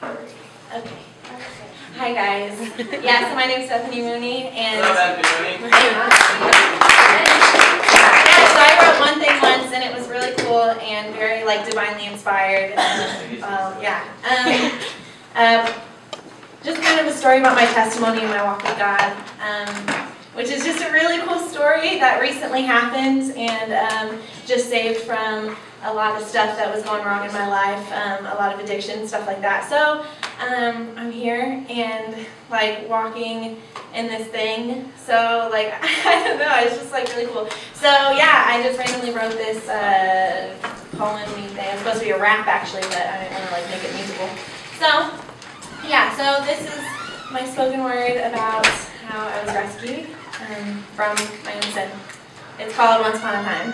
Okay. Hi guys. Yeah, so my name is Bethany Mooney, and Hello, Bethany Mooney. Yeah, so I wrote one thing once, and it was really cool and very divinely inspired. Just kind of a story about my testimony and my walk with God, which is just a really cool story that recently happened, and just saved from a lot of stuff that was going wrong in my life, a lot of addiction, stuff like that. So I'm here and walking in this thing. So I don't know, it's just really cool. So yeah, I just randomly wrote this poem-y thing. It's supposed to be a rap actually, but I didn't want to make it musical. So yeah, so this is my spoken word about how I was rescued from my own sin. It's called Once Upon a Time.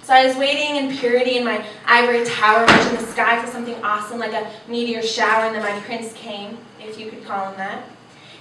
So I was waiting in purity in my ivory tower, watching the sky for something awesome like a meteor shower, and then my prince came, if you could call him that.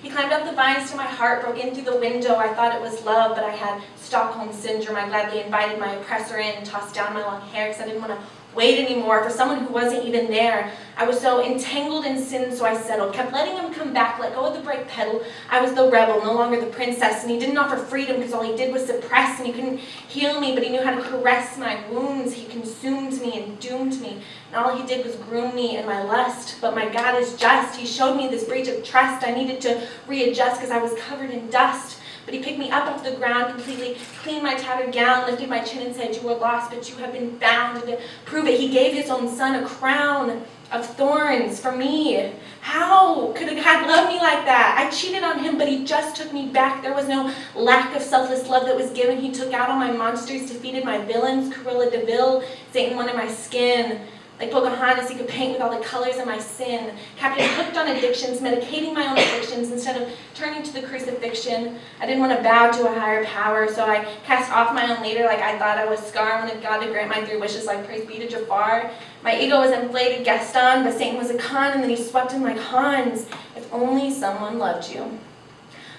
He climbed up the vines to my heart, broke in through the window. I thought it was love, but I had Stockholm Syndrome. I gladly invited my oppressor in and tossed down my long hair because I didn't want to wait anymore for someone who wasn't even there. I was so entangled in sin, so I settled. Kept letting him come back, let go of the brake pedal. I was the rebel, no longer the princess, and he didn't offer freedom because all he did was suppress, and he couldn't heal me, but he knew how to caress my wounds. He consumed me and doomed me, and all he did was groom me in my lust. But my God is just. He showed me this breach of trust. I needed to readjust because I was covered in dust. But he picked me up off the ground, completely cleaned my tattered gown, lifted my chin and said, "You were lost, but you have been found." And to prove it, he gave his own son a crown of thorns for me. How could a God love me like that? I cheated on him, but he just took me back. There was no lack of selfless love that was given. He took out all my monsters, defeated my villains. Cruella de Vil, Satan wanted my skin. Like Pocahontas, he could paint with all the colors of my sin. Captain hooked on addictions, medicating my own addictions instead of turning to the crucifixion. I didn't want to bow to a higher power, so I cast off my own leader like I thought I was Scar. I wanted God to grant my 3 wishes like praise be to Jafar. My ego was inflated Gaston, but Satan was a con, and then he swept in like Hans. If only someone loved you.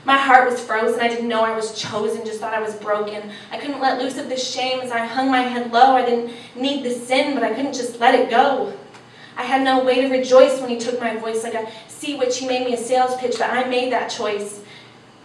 My heart was frozen. I didn't know I was chosen, just thought I was broken. I couldn't let loose of this shame as I hung my head low. I didn't need the sin, but I couldn't just let it go. I had no way to rejoice when he took my voice like a sea witch. He made me a sales pitch, but I made that choice.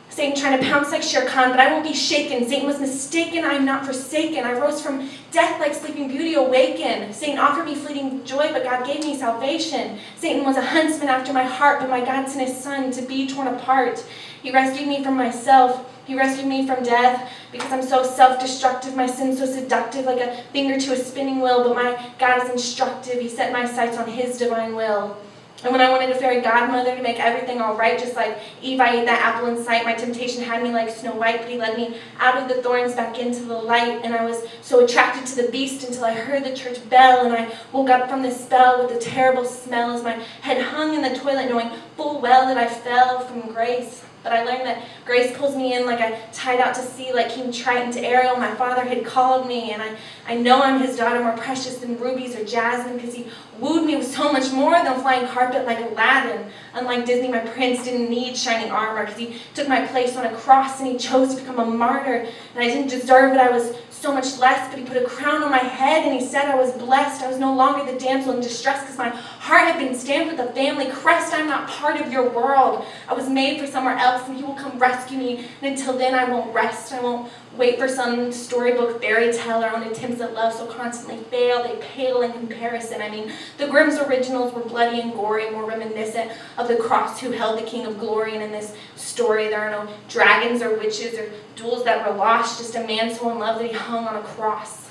Satan trying to pounce like Shere Khan, but I won't be shaken. Satan was mistaken, I am not forsaken. I rose from death like Sleeping Beauty awakened. Satan offered me fleeting joy, but God gave me salvation. Satan was a huntsman after my heart, but my God sent his son to be torn apart. He rescued me from myself. He rescued me from death because I'm so self-destructive. My sin's so seductive, like a finger to a spinning wheel, but my God is instructive. He set my sights on his divine will. And when I wanted a fairy godmother to make everything all right, just like Eve, I ate that apple in sight. My temptation had me like Snow White, but he led me out of the thorns back into the light. And I was so attracted to the beast until I heard the church bell, and I woke up from this spell with a terrible smell as my head hung in the toilet, knowing full well that I fell from grace. But I learned that grace pulls me in like I tied out to sea, like King Triton to Ariel. My father had called me, and I know I'm his daughter, more precious than rubies or jasmine, because he wooed me with so much more than a flying carpet like Aladdin. Unlike Disney, my prince didn't need shining armor, because he took my place on a cross, and he chose to become a martyr. And I didn't deserve it. I was so much less, but he put a crown on my head, and he said I was blessed. I was no longer the damsel in distress, because my heart had been stamped with the family crest. I'm not part of your world. I was made for somewhere else, and he will come rescue me. And until then, I won't rest. I won't wait for some storybook fairy tale. Our own attempts at love so constantly fail. They pale in comparison. I mean, the Grimm's originals were bloody and gory, more reminiscent of the cross who held the King of Glory. And in this story, there are no dragons or witches or duels that were lost, just a man so in love that he hung on a cross.